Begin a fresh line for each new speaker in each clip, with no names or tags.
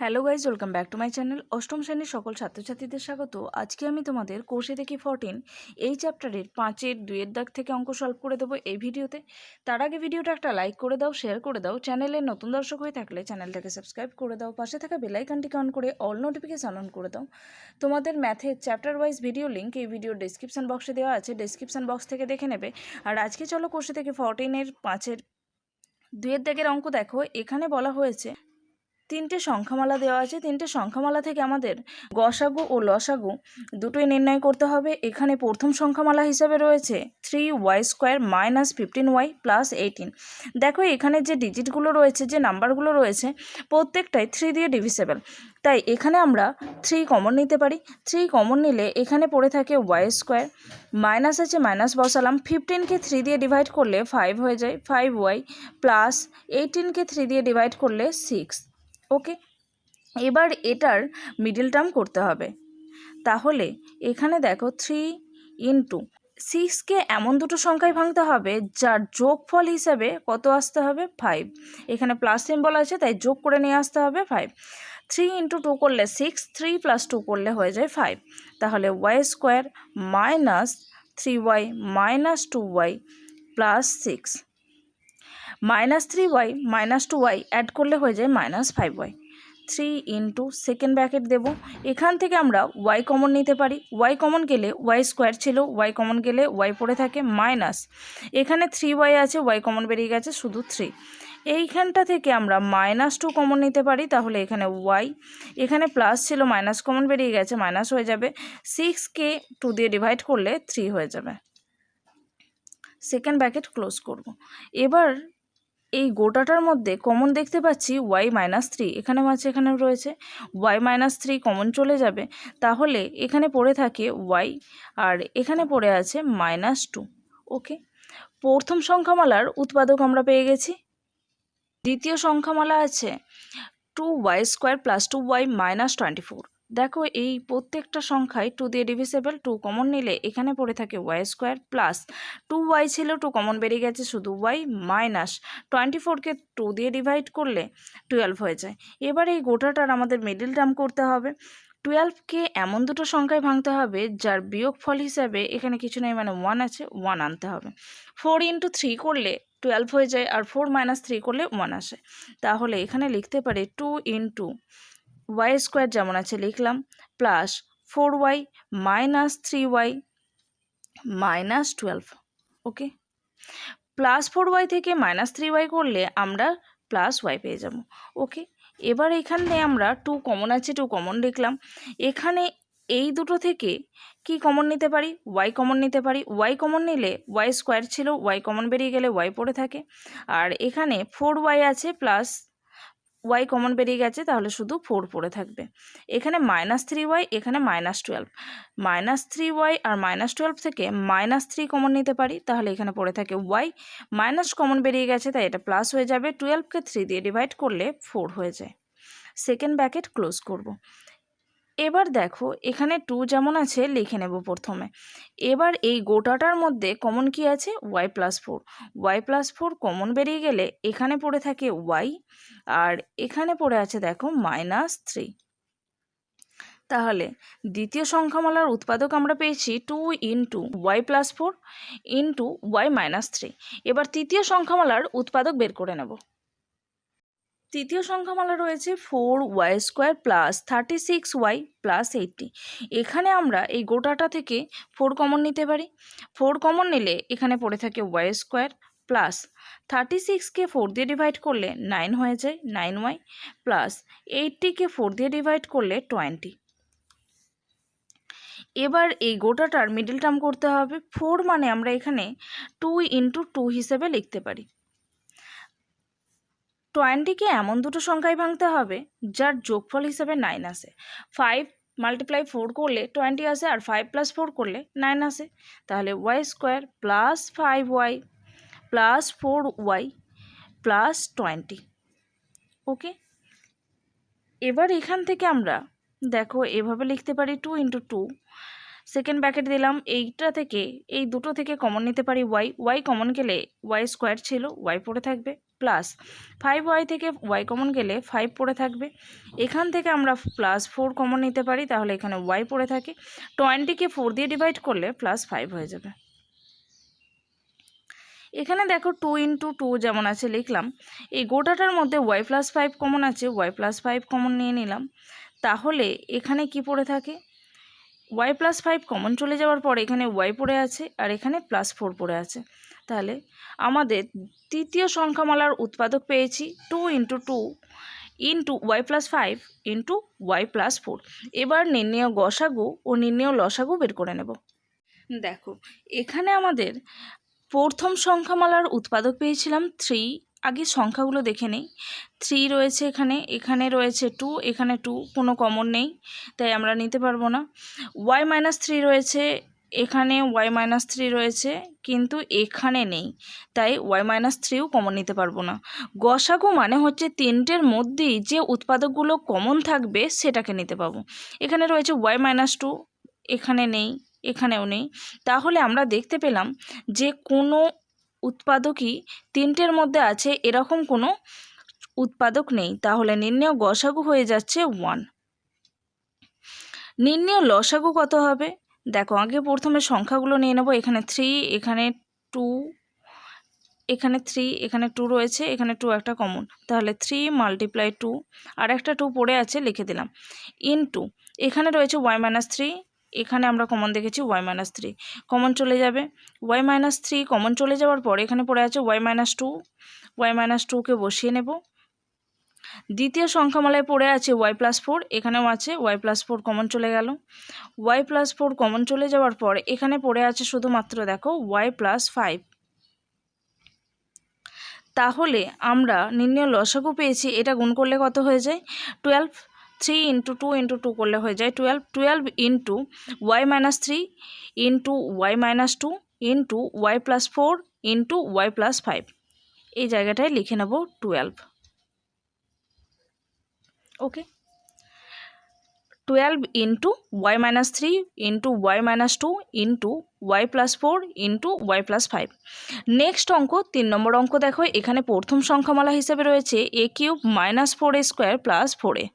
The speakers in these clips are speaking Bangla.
Hello guys, welcome back to my channel. অষ্টম শ্রেণীর সকল ছাত্রছাত্রীদের স্বাগত। আজকে আমি তোমাদের কোষে দেখি 14 এই চ্যাপ্টারের 5-এর 2-এর দাগ থেকে অঙ্ক সলভ করে দেবো এই ভিডিওতে। তার আগে ভিডিওটা একটা লাইক করে দাও, শেয়ার করে দাও। চ্যানেলের নতুন দর্শক হয়ে থাকলে চ্যানেলটাকে সাবস্ক্রাইব করে দাও, পাশে থাকা বেল আইকনটিকে অন করে অল নোটিফিকেশন অন করে দাও। তোমাদের ম্যাথের চ্যাপ্টার ওয়াইজ ভিডিও লিঙ্ক এই ভিডিওর ডেসক্রিপশন বক্সে দেওয়া আছে, ডেসক্রিপশন বক্স থেকে দেখে নেবে। আর আজকে চলো কোষে থেকে 14-এর 5-এর 2-এর দাগের অঙ্ক দেখো। এখানে বলা হয়েছে তিনটে সংখ্যামালা দেওয়া আছে। তিনটে সংখ্যামালা থেকে আমাদের গসাগু ও লসাগু দুটোই নির্ণয় করতে হবে। এখানে প্রথম সংখ্যামালা হিসাবে রয়েছে 3y² - 15y + 18। দেখো এখানে যে ডিজিটগুলো রয়েছে, যে নাম্বারগুলো রয়েছে, প্রত্যেকটাই 3 দিয়ে ডিভিসেবল। তাই এখানে আমরা 3 কমন নিতে পারি। 3 কমন নিলে এখানে পড়ে থাকে y², মাইনাস আছে, মাইনাস বসালাম। 15কে 3 দিয়ে ডিভাইড করলে 5 হয়ে যায়, 5y + 18কে 3 দিয়ে ডিভাইড করলে 6। ওকে, এবার এটার মিডল টার্ম করতে হবে। তাহলে এখানে দেখো 3 × 6কে এমন দুটো সংখ্যায় ভাঙতে হবে যার যোগফল হিসাবে কত আসতে হবে, 5। এখানে প্লাস সিম্বল আছে তাই যোগ করে নিয়ে আসতে হবে 5। 3 × 2 করলে 6, 3 + 2 করলে হয়ে যায় 5। তাহলে y² - 3y - 2y + 6 -3y - 2y add করলে হয়ে যায় -5y। 3 × সেকেন্ড ব্র্যাকেট দেব। এখান থেকে আমরা y কমন নিতে পারি। y কমন গেলে y² ছিল, y কমন গেলে y পড়ে থাকে মাইনাস। এখানে 3y আছে, y কমন বেরিয়ে গেছে শুধু 3। এইখানটা থেকে আমরা -2 কমন নিতে পারি। তাহলে এখানে y, এখানে প্লাস ছিল, মাইনাস কমন বেরিয়ে গেছে, মাইনাস হয়ে যাবে। 6কে 2 দিয়ে ডিভাইড করলে 3 হয়ে যাবে। সেকেন্ড ব্র্যাকেট ক্লোজ করব। এবার এই গোটাটার মধ্যে কমন দেখতে পাচ্ছি y - 3, এখানেও আছে, এখানেও রয়েছে। y - 3 কমন চলে যাবে। তাহলে এখানে পড়ে থাকে y আর এখানে পড়ে আছে -2। ওকে, প্রথম সংখ্যামালার উৎপাদক আমরা পেয়ে গেছি। দ্বিতীয় সংখ্যামালা আছে 2y² + 2y - 24। দেখো এই প্রত্যেকটা সংখ্যায় 2 দিয়ে ডিভিসেবল। 2 কমন নিলে এখানে পড়ে থাকে y² প্লাস 2y ছিল, 2 কমন বেরিয়ে গেছে শুধু y মাইনাস 24কে 2 দিয়ে ডিভাইড করলে 12 হয়ে যায়। এবার এই গোটাটার আমাদের মিডল টার্ম করতে হবে। 12কে এমন দুটো সংখ্যায় ভাঙতে হবে যার বিয়োগফল হিসাবে এখানে কিছু নেই, মানে 1 আছে, 1 আনতে হবে। 4 × 3 করলে 12 হয়ে যায়, আর 4 - 3 করলে 1 আসে। তাহলে এখানে লিখতে পারি 2 × y² যেমন আছে লিখলাম, প্লাস 4y - 3y - 12। ওকে, প্লাস 4y থেকে -3y করলে আমরা প্লাস y পেয়ে যাব। ওকে, এবার এখানে আমরা 2 কমন আছে, 2 কমন লিখলাম। এখানে এই দুটো থেকে কি কমন নিতে পারি, y কমন নিতে পারি। y কমন নিলে y² ছিল, y কমন বেরিয়ে গেলে y পড়ে থাকে। আর এখানে 4y আছে প্লাস y কমন বেরিয়ে গেছে, তাহলে শুধু 4 পড়ে থাকবে। এখানে -3y, এখানে -12। -3y আর -12 থেকে -3 কমন নিতে পারি। তাহলে এখানে পড়ে থাকে y, মাইনাস কমন বেরিয়ে গেছে তাই এটা প্লাস হয়ে যাবে। 12কে 3 দিয়ে ডিভাইড করলে 4 হয়ে যায়। সেকেন্ড ব্র্যাকেট ক্লোজ করব। এবার দেখো এখানে 2 যেমন আছে লিখে নেব প্রথমে। এবার এই গোটাটার মধ্যে কমন কি আছে, y + 4। y + 4 কমন বেরিয়ে গেলে এখানে পড়ে থাকে y, আর এখানে পড়ে আছে দেখো -3। তাহলে দ্বিতীয় সংখ্যামালার উৎপাদক আমরা পেয়েছি 2 × y + 4 × y - 3। এবার তৃতীয় সংখ্যামালার উৎপাদক বের করে নেব। তৃতীয় সংখ্যামালা রয়েছে 4y² + 36y + 80। এখানে আমরা এই গোটাটা থেকে 4 কমন নিতে পারি। 4 কমন নিলে এখানে পড়ে থাকে y² প্লাস 36কে 4 দিয়ে ডিভাইড করলে 9 হয়ে যায়, 9y প্লাস 80কে 4 দিয়ে ডিভাইড করলে 20। এবার এই গোটাটার মিডল টার্ম করতে হবে। 4 মানে আমরা এখানে 2 × 2 হিসেবে লিখতে পারি। 20কে এমন দুটো সংখ্যায় ভাঙতে হবে যার যোগফল হিসেবে 9 আসে। 5 × 4 করলে 20 আসে, আর 5 + 4 করলে 9 আসে। তাহলে y² + 5y + 4y + 20। ওকে, এবার এখান থেকে আমরা দেখো এভাবে লিখতে পারি 2 × 2। সেকেন্ড ব্র্যাকেট দিলাম। এইটা থেকে এই দুটো থেকে কমন নিতে পারি y কমন গেলে y² ছিল, y পড়ে থাকবে প্লাস 5y থেকে y কমন গেলে 5 পড়ে থাকবে। এখান থেকে আমরা +4 কমন নিতে পারি, তাহলে এখানে y পড়ে থাকে। 20কে 4 দিয়ে ডিভাইড করলে +5 হয়ে যাবে। এখানে দেখো 2 × 2 যেমন আছে লিখলাম। এই গোটাটার মধ্যে y+5 কমন আছে, y+5 কমন নিয়ে নিলাম। তাহলে এখানে কি পড়ে থাকে, y+5 কমন চলে যাওয়ার পর এখানে y পড়ে আছে আর এখানে +4 পড়ে আছে। তাহলে আমাদের তৃতীয় সংখ্যামালার উৎপাদক পেয়েছি 2 × 2 y+5 y+4। এবার নির্ণেয় গসাগু ও নির্ণেয় লসাগু বের করে নেব। দেখো এখানে আমাদের প্রথম সংখ্যামালার উৎপাদক পেয়েছিলাম 3। আগে সংখ্যাগুলো দেখে নেই। 3 রয়েছে এখানে, এখানে রয়েছে 2, এখানে 2 কোনো কমন নেই তাই আমরা নিতে পারবো না। y-3 রয়েছে এখানে, y-3 রয়েছে কিন্তু এখানে নেই, তাই y-3ও কমন নিতে পারবো না। গসাগু মানে হচ্ছে তিনটের মধ্যেই যে উৎপাদকগুলো কমন থাকবে সেটাকে নিতে পাবো। এখানে রয়েছে y-2, এখানে নেই, এখানেও নেই। তাহলে আমরা দেখতে পেলাম যে কোনো উৎপাদকই তিনটের মধ্যে আছে এরকম কোনো উৎপাদক নেই। তাহলে নির্ণেয় গসাগু হয়ে যাচ্ছে 1। নির্ণেয় লসাগু কত হবে? দেখো আগে প্রথমে সংখ্যাগুলো নিয়ে নেব। এখানে 3, এখানে 2, এখানে 3, এখানে 2 রয়েছে, এখানে 2 একটা কমন, তাহলে 3 × 2 আর একটা 2 পড়ে আছে লিখে দিলাম, ইনটু এখানে রয়েছে y-3, এখানে আমরা কমন দেখেছি y-3 কমন চলে যাবে। y-3 কমন চলে যাওয়ার পর এখানে পড়ে আছে y-2, y-2কে বসিয়ে নেব। দ্বিতীয় সংখ্যামালায় পড়ে আছে y+4, এখানেও আছে y+4 কমন চলে গেল। y+4 কমন চলে যাওয়ার পর এখানে পড়ে আছে শুধুমাত্র দেখো y+5। তাহলে আমরা নির্ণেয় লসাগু পেয়েছি, এটা গুণ করলে কত হয়ে যায় 12। 3 × 2 × 2 করলে হয়ে যায় 12। 12 × y-3 × y-2 × y+4 × y+5, এই জায়গাটায় লিখে নেব 12। ওকে, 12 × y-3 × y-2 × y+4 × y+5। Next অঙ্ক 3 নম্বর অঙ্ক দেখো। এখানে প্রথম সংখ্যামালা হিসেবে রয়েছে a³ - 4a² + 4a।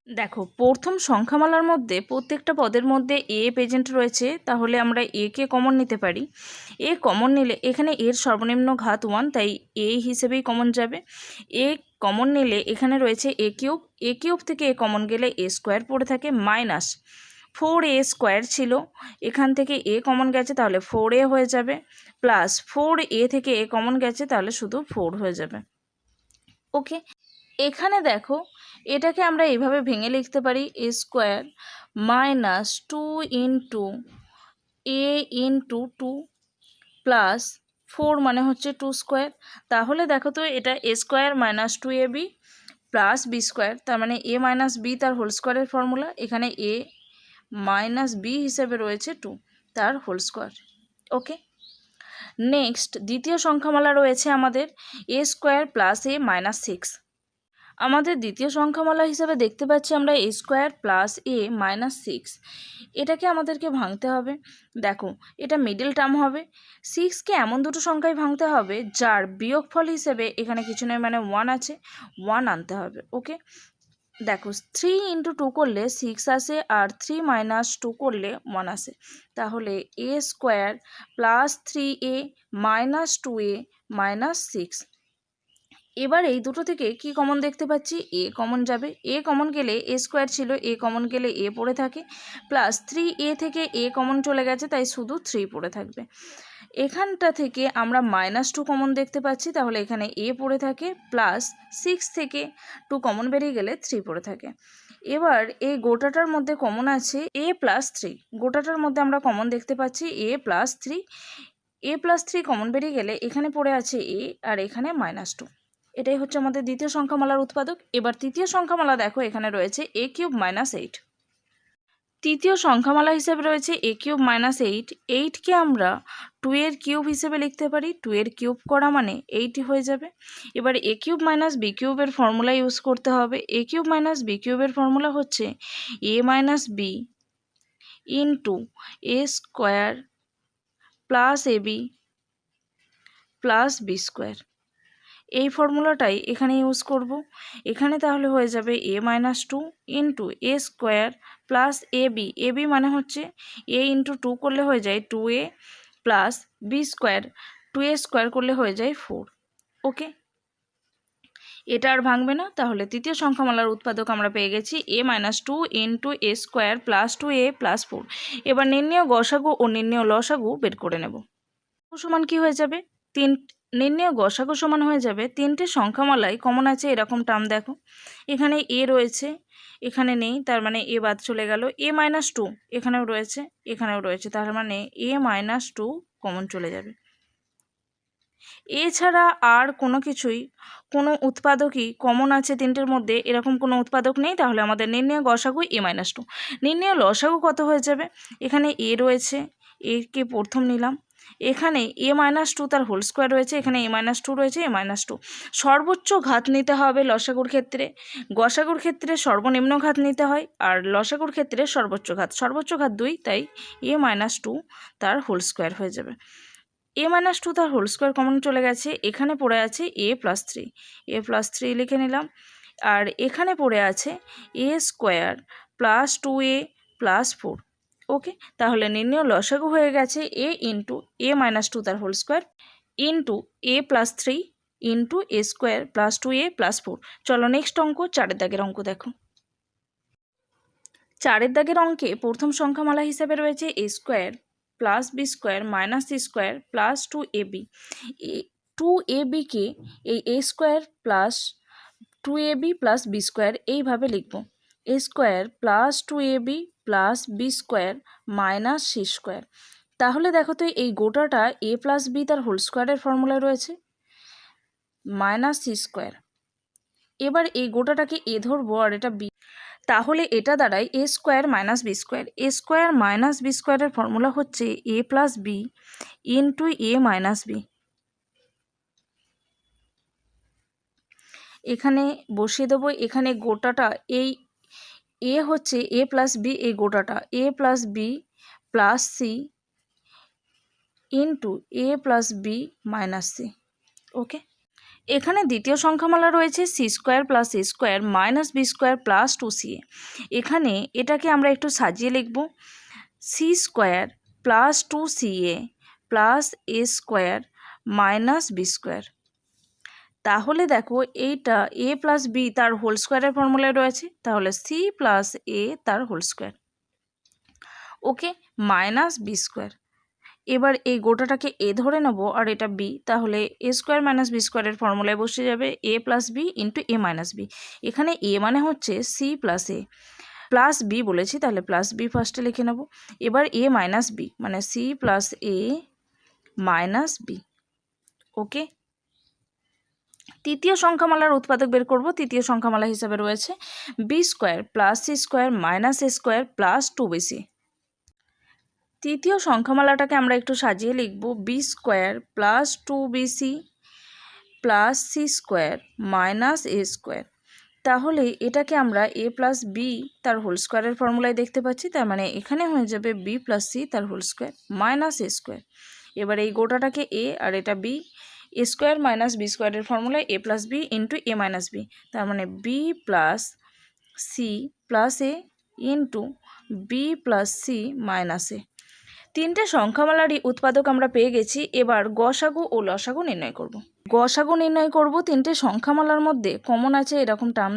দেখো প্রথম সংখ্যামালার মধ্যে প্রত্যেকটা পদের মধ্যে এ প্রেজেন্ট রয়েছে, তাহলে আমরা একে কমন নিতে পারি। এ কমন নিলে এখানে এর সর্বনিম্ন ঘাত 1, তাই এ হিসেবেই কমন যাবে। এ কমন নিলে এখানে রয়েছে a³ a³ থেকে এ কমন গেলে a² পড়ে থাকে, -4a² ছিল, এখান থেকে এ কমন গেছে তাহলে 4a হয়ে যাবে, প্লাস 4a থেকে এ কমন গেছে তাহলে শুধু 4 হয়ে যাবে। ওকে, এখানে দেখো এটাকে আমরা এইভাবে ভেঙে লিখতে পারি a² - 2 × a × 2 প্লাস 4 মানে হচ্ছে 2²। তাহলে দেখো তো এটা a² - 2ab প্লাস b², তার মানে a - b তার হোল স্কোয়ারের ফর্মুলা, এখানে a - b হিসেবে রয়েছে 2 তার হোল স্কোয়ার। ওকে, নেক্সট দ্বিতীয় সংখ্যামালা রয়েছে আমাদের a² + a - 6। আমাদের দ্বিতীয় সংখ্যামালা হিসাবে দেখতে পাচ্ছি আমরা a² + a - 6। এটাকে আমাদেরকে ভাঙতে হবে। দেখো এটা মিডল টার্ম হবে। 6কে এমন দুটো সংখ্যায় ভাঙতে হবে যার বিয়োগফল হিসেবে এখানে কিছু নেই, মানে 1 আছে, 1 আনতে হবে। ওকে, দেখো 3 × 2 করলে 6 আসে আর 3 - 2 করলে 1 আসে, তাহলে a² + 3a - 2a - 6। এবার এই দুটো থেকে কি কমন দেখতে পাচ্ছি, এ কমন যাবে। এ কমন গেলে a² ছিল, এ কমন গেলে এ পড়ে থাকে, প্লাস 3a থেকে এ কমন চলে গেছে তাই শুধু 3 পড়ে থাকবে। এখানটা থেকে আমরা -2 কমন দেখতে পাচ্ছি, তাহলে এখানে এ পড়ে থাকে, প্লাস 6 থেকে 2 কমন বেরিয়ে গেলে 3 পড়ে থাকে। এবার এই গোটাটার মধ্যে কমন আছে a + 3, গোটাটার মধ্যে আমরা কমন দেখতে পাচ্ছি a + 3। a + 3 কমন বেরিয়ে গেলে এখানে পড়ে আছে a আর এখানে -2। এটাই হচ্ছে আমাদের দ্বিতীয় সংখ্যামালার উৎপাদক। এবার তৃতীয় সংখ্যামালা দেখো, এখানে রয়েছে a³ - 8। তৃতীয় সংখ্যামালা হিসেবে রয়েছে a³ - 8। 8কে আমরা 2 এর কিউব হিসেবে লিখতে পারি, 2 এর কিউব করা মানে 8 হয়ে যাবে। এবার a³ - b³ এর ফর্মুলা ইউজ করতে হবে। a³ - b³ এর ফর্মুলা হচ্ছে a - b × a² + ab + b²। এই ফর্মুলাটাই এখানে ইউজ করব। এখানে তাহলে হয়ে যাবে a minus two into A square plus A B মানে হচ্ছে a ইন্টু টু করলে হয়ে যায় 2a plus B square 2a square করলে হয়ে যায় 4। ওকে, এটা আর ভাঙবে না। তাহলে তৃতীয় সংখ্যামালার উৎপাদক আমরা পেয়ে গেছি a minus two into A square plus 2a plus 4। এবার নির্ণেয় গসাগু ও নির্ণেয় লসাগু বের করে নেব। সমান কি হয়ে যাবে? নির্ণেয় গসাগু সমান হয়ে যাবে তিনটে সংখ্যামালায় কমন আছে এরকম টার্ম। দেখো এখানে এ রয়েছে, এখানে নেই, তার মানে এ বাদ চলে গেল। এ মাইনাস টু এখানেও রয়েছে, এখানেও রয়েছে, তার মানে এ মাইনাস টু কমন চলে যাবে। এছাড়া আর কোনো কিছুই, কোনো উৎপাদকই কমন আছে তিনটের মধ্যে এরকম কোনো উৎপাদক নেই। তাহলে আমাদের নির্ণেয় গসাগু এ মাইনাস টু। নির্ণেয় লসাগু কত হয়ে যাবে? এখানে এ রয়েছে, একে প্রথম নিলাম, এখানে এ মাইনাস টু তার হোল স্কোয়ার রয়েছে, এখানে এ মাইনাস টু রয়েছে, এ মাইনাস টু। সর্বোচ্চ ঘাত নিতে হবে লসাগুর ক্ষেত্রে, গসাগুর ক্ষেত্রে সর্বনিম্ন ঘাত নিতে হয়, আর লসাগুর ক্ষেত্রে সর্বোচ্চ ঘাত 2, তাই এ মাইনাস টু তার হোল স্কোয়ার হয়ে যাবে। এ মাইনাস টু তার হোল স্কোয়ার কমন চলে গেছে, এখানে পড়ে আছে এ প্লাস থ্রি লিখে নিলাম, আর এখানে পড়ে আছে এ স্কোয়ার প্লাস 2a প্লাস 4। ওকে, তাহলে নির্ণেয় লসাগু হয়ে গেছে এ ইন্টু এ মাইনাস টু তার whole square into A plus 3 into A square plus 2a plus 4। চলো নেক্সট অঙ্ক, 4 দাগের অঙ্ক দেখো। 4 দাগের অঙ্কে প্রথম সংখ্যামালা হিসাবে রয়েছে A square plus B square minus C square plus 2ab। 2abকে এই A square plus 2ab plus B square এইভাবে লিখব, A square plus 2ab plus B square minus C square. তাহলে দেখো তো এই গোটাটা এ প্লাস বি তার হোল স্কোয়ারের ফর্মুলায় রয়েছে মাইনাস সি স্কোয়ার। এবার এই গোটাটাকে এ ধরবো আর এটা বি, তাহলে এটা দাঁড়ায় এ স্কোয়ার মাইনাস বি স্কোয়ার। এ স্কোয়ার মাইনাস বি স্কোয়ারের ফর্মুলা হচ্ছে এ plus B into A minus B. এখানে বসিয়ে দেবো, এখানে গোটাটা এই এ হচ্ছে এ প্লাস বি, এই গোটাটা A plus B plus C into A plus B minus C. Okay, এখানে দ্বিতীয় সংখ্যামালা রয়েছে C square plus A square minus B square plus 2ca। এখানে এটাকে আমরা একটু সাজিয়ে লিখব, C square plus 2ca plus A square minus B square. তাহলে দেখো এইটা এ প্লাস বি তার হোল স্কোয়ারের ফর্মুলায় রয়েছে, তাহলে সি প্লাস এ তার whole square. Okay, minus B square. এবার এই গোটাটাকে এ ধরে নেব আর এটা বি, তাহলে এ স্কোয়ার মাইনাস বি স্কোয়ারের ফর্মুলায় বসে যাবে A plus B into A minus B. এখানে এ মানে হচ্ছে C plus A, plus B বলেছি তাহলে প্লাস বি ফার্স্টে লিখে নেব। এবার এ মাইনাস বি মানে C plus A minus B. Okay, তৃতীয় সংখ্যামালার উৎপাদক বের করব। তৃতীয় সংখ্যামালা হিসাবে রয়েছে B square plus C square minus A square plus 2bc। তৃতীয় সংখ্যামালাটাকে আমরা একটু সাজিয়ে লিখব, B square plus 2bc plus C square minus A square. তাহলে এটাকে আমরা এ প্লাস বি তার হোল স্কোয়ারের ফর্মুলায় দেখতে পাচ্ছি, তার মানে এখানে হয়ে যাবে বি প্লাস সি তার whole square minus A square. এবার এই গোটাটাকে এ আর এটা B, A square minus B স্কোয়ারের ফর্মুলায় A plus B into A minus B, তার মানে B plus C plus A into B plus C minus A. তিনটে সংখ্যামালারই উৎপাদক আমরা পেয়ে গেছি। এবার গসাগু ও লসাগু নির্ণয় করব। গসাগু নির্ণয় করব তিনটে সংখ্যামালার মধ্যে কমন আছে এরকম টার্ম।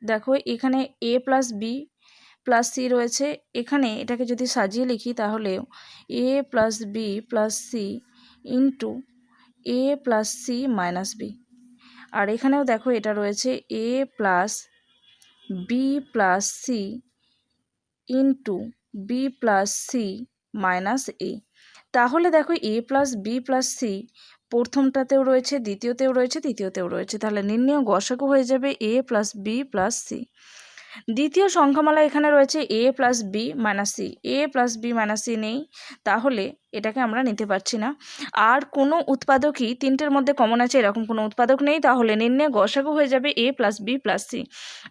দেখো এখানে A plus B plus C রয়েছে, এখানে এটাকে যদি সাজিয়ে লিখি তাহলে A plus B plus C into A plus C minus B. আর এখানেও দেখো এটা রয়েছে A plus B plus C into B plus C minus A. তাহলে দেখো A plus B plus C প্রথমটাতেও রয়েছে, দ্বিতীয়তেও রয়েছে, তৃতীয়তেও রয়েছে, তাহলে নির্ণেয় গসাগু হয়ে যাবে A plus B plus C. দ্বিতীয় সংখ্যামালা এখানে রয়েছে A plus B minus C, A plus B minus C নেই, তাহলে এটাকে আমরা নিতে পারছি না। আর কোনো উৎপাদকই তিনটের মধ্যে কমন আছে এরকম কোনো উৎপাদক নেই, তাহলে নির্ণেয় গসাগু হয়ে যাবে A plus B plus C.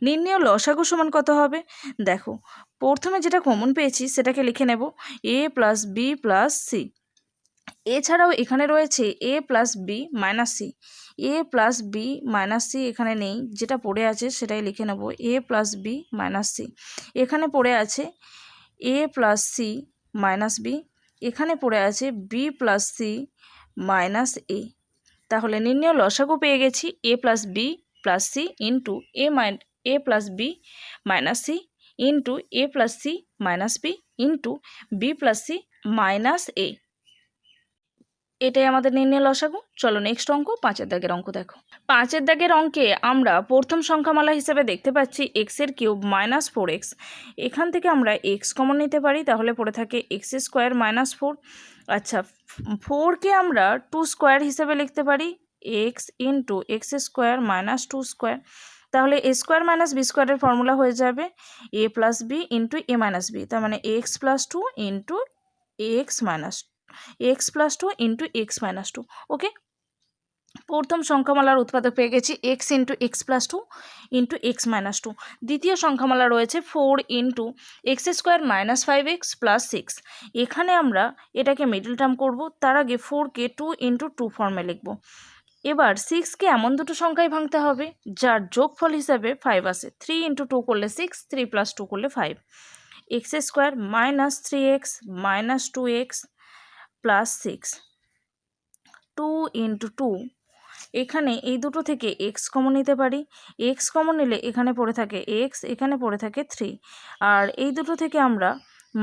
নির্ণেয় লসাগু সমান কত হবে? দেখো প্রথমে যেটা কমন পেয়েছি সেটাকে লিখে নেব A plus B plus C. এছাড়াও এখানে রয়েছে a plus B minus C. A plus B minus C এখানে নেই, যেটা পড়ে আছে সেটাই লিখে নেব, a plus B minus C. এখানে পড়ে আছে a plus C minus B, এখানে পড়ে আছে B plus C minus A. তাহলে নির্ণয় লসাগু পেয়ে গেছি a plus B plus C into A plus B minus C into A plus C minus B into B plus C minus A. এটাই আমাদের নির্ণয় লসাগু। চলো নেক্সট অঙ্ক, 5-এর দাগের অঙ্ক দেখো। 5-এর দাগের অঙ্কে আমরা প্রথম সংখ্যামালা হিসেবে দেখতে পাচ্ছি এক্সের কিউব মাইনাস 4x। এখান থেকে আমরা এক্স কমন নিতে পারি, তাহলে পড়ে থাকে এক্স স্কোয়ার মাইনাস 4। আচ্ছা, 4কে আমরা 2 স্কোয়ার হিসেবে লিখতে পারি, x into x square minus 2 square. তাহলে এ স্কোয়ার মাইনাস বি স্কোয়ারের ফর্মুলা হয়ে যাবে A plus B into A minus B, তার মানে x plus 2 into X minus x plus 2 into X minus 2। ওকে, প্রথম সংখ্যামালার উৎপাদক পেয়ে গেছি x into X plus 2 into X minus 2। দ্বিতীয় সংখ্যামালা রয়েছে 4 into x square minus 5x plus 6। এখানে আমরা এটাকে মিডল টার্ম করব, তার আগে 4কে 2 ইন্টু 2 ফর্মে লিখব। এবার 6কে এমন দুটো সংখ্যায় ভাঙতে হবে যার যোগফল হিসাবে 5 আসে। 3 ইন্টু 2 করলে 6, 3 প্লাস 2 করলে 5। X square minus 3x minus 2x plus 6, 2 into 2। এখানে এই দুটো থেকে এক্স কমন নিতে পারি, এক্স কমন নিলে এখানে পড়ে থাকে এক্স, এখানে পড়ে থাকে 3। আর এই দুটো থেকে আমরা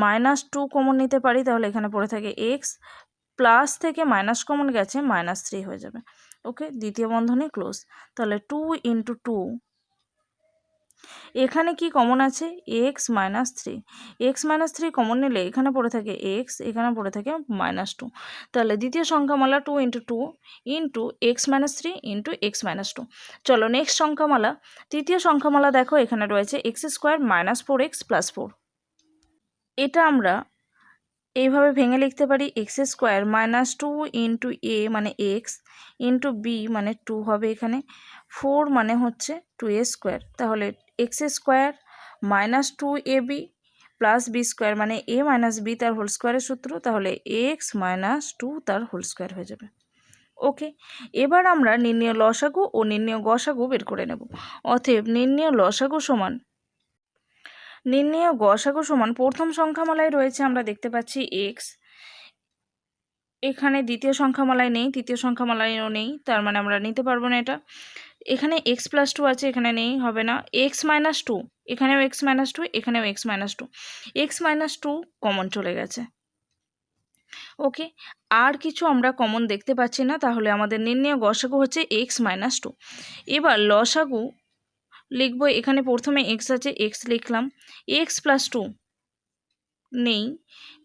মাইনাস 2 কমন নিতে পারি, তাহলে এখানে পড়ে থাকে এক্স, প্লাস থেকে মাইনাস কমন গেছে মাইনাস 3 হয়ে যাবে। ওকে, দ্বিতীয় বন্ধনী ক্লোজ। তাহলে 2 ইন্টু 2, এখানে কি কমন আছে x minus 3, x minus 3 common নিলে এখানে পড়ে থাকে এক্স, এখানে পড়ে থাকে মাইনাস 2। তাহলে দ্বিতীয় সংখ্যামালা 2 into 2 into X minus 3 into X minus 2। চলো নেক্সট সংখ্যামালা, তৃতীয় সংখ্যামালা দেখো, এখানে রয়েছে x square minus 4x plus 4। এটা আমরা এইভাবে ভেঙে লিখতে পারি এক্স স্কোয়ার মাইনাস 2 ইন্টু এ মানে এক্স ইন্টু বি মানে 2 হবে, এখানে 4 মানে হচ্ছে 2a স্কোয়ার। তাহলে X square minus 2ab plus B square মানে এ মাইনাস বি তার হোল স্কোয়ারের সূত্র, তাহলে এক্স মাইনাস 2 তার হোল স্কোয়ার হয়ে যাবে। ওকে, এবার আমরা নির্ণয় লসাগু ও নির্ণয় গসাগু বের করে নেব। অতএব নির্ণয় লসাগু সমান নির্ণয় গসাগু সমান প্রথম সংখ্যামালায় রয়েছে আমরা দেখতে পাচ্ছি এক্স, এখানে দ্বিতীয় সংখ্যামালায় নেই, তৃতীয় সংখ্যামালায়ও নেই, তার মানে আমরা নিতে পারবো না এটা। এখানে এক্স প্লাস 2 আছে, এখানে নেই, হবে না। এক্স মাইনাস 2, এখানেও এক্স মাইনাস 2, এখানেও x minus 2, x minus 2 common চলে গেছে। ওকে, আর কিছু আমরা কমন দেখতে পাচ্ছি না, তাহলে আমাদের নির্ণয় গসাগু হচ্ছে এক্স মাইনাস 2। এবার লসাগু লিখবো, এখানে প্রথমে এক্স আছে, এক্স লিখলাম, এক্স প্লাস 2 নেই,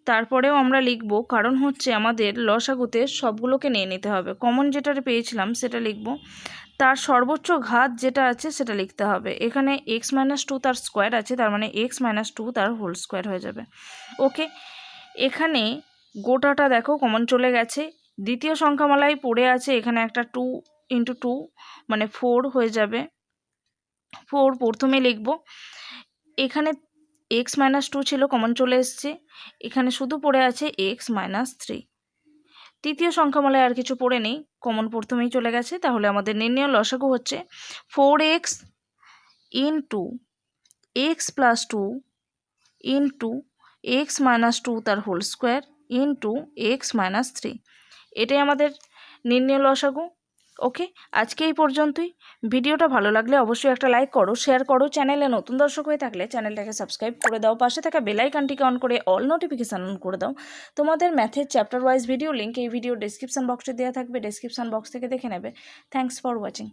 তারপরেও আমরা লিখব, কারণ হচ্ছে আমাদের লসাগুতে সবগুলোকে নিয়ে নিতে হবে। কমন যেটা পেয়েছিলাম সেটা লিখব, তার সর্বোচ্চ ঘাত যেটা আছে সেটা লিখতে হবে। এখানে এক্স মাইনাস 2 তার স্কোয়ার আছে, তার মানে এক্স মাইনাস 2 তার হোল স্কোয়ার হয়ে যাবে। ওকে, এখানে গোটাটা দেখো কমন চলে গেছে। দ্বিতীয় সংখ্যামালায় পড়ে আছে এখানে একটা 2 ইন্টু 2 মানে 4 হয়ে যাবে। 4 প্রথমে লিখব, এখানে এক্স মাইনাস 2 ছিল, কমন চলে এসছে, এখানে শুধু পড়ে আছে এক্স মাইনাস 3। তৃতীয় সংখ্যামালায় আর কিছু পড়ে নেই, কমন প্রথমেই চলে গেছে, তাহলে আমাদের নির্ণয় লসাগু হচ্ছে 4x into X plus 2 into X minus 2 তার whole square into X minus 3। এটাই আমাদের নির্ণয় লসাগু। ওকে, আজকে এই পর্যন্তই। ভিডিওটা ভালো লাগলে অবশ্যই একটা লাইক করো, শেয়ার করো, চ্যানেলে নতুন দর্শক হয়ে থাকলে চ্যানেলটাকে সাবস্ক্রাইব করে দাও, পাশে থাকা বেল আইকনটিকে অন করে অল নোটিফিকেশান অন করে দাও। তোমাদের ম্যাথের চ্যাপ্টার ওয়াইজ ভিডিও লিঙ্ক এই ভিডিও ডেসক্রিপশন বক্সে দেওয়া থাকবে, ডেসক্রিপশন বক্স থেকে দেখে নেবে। Thanks for watching.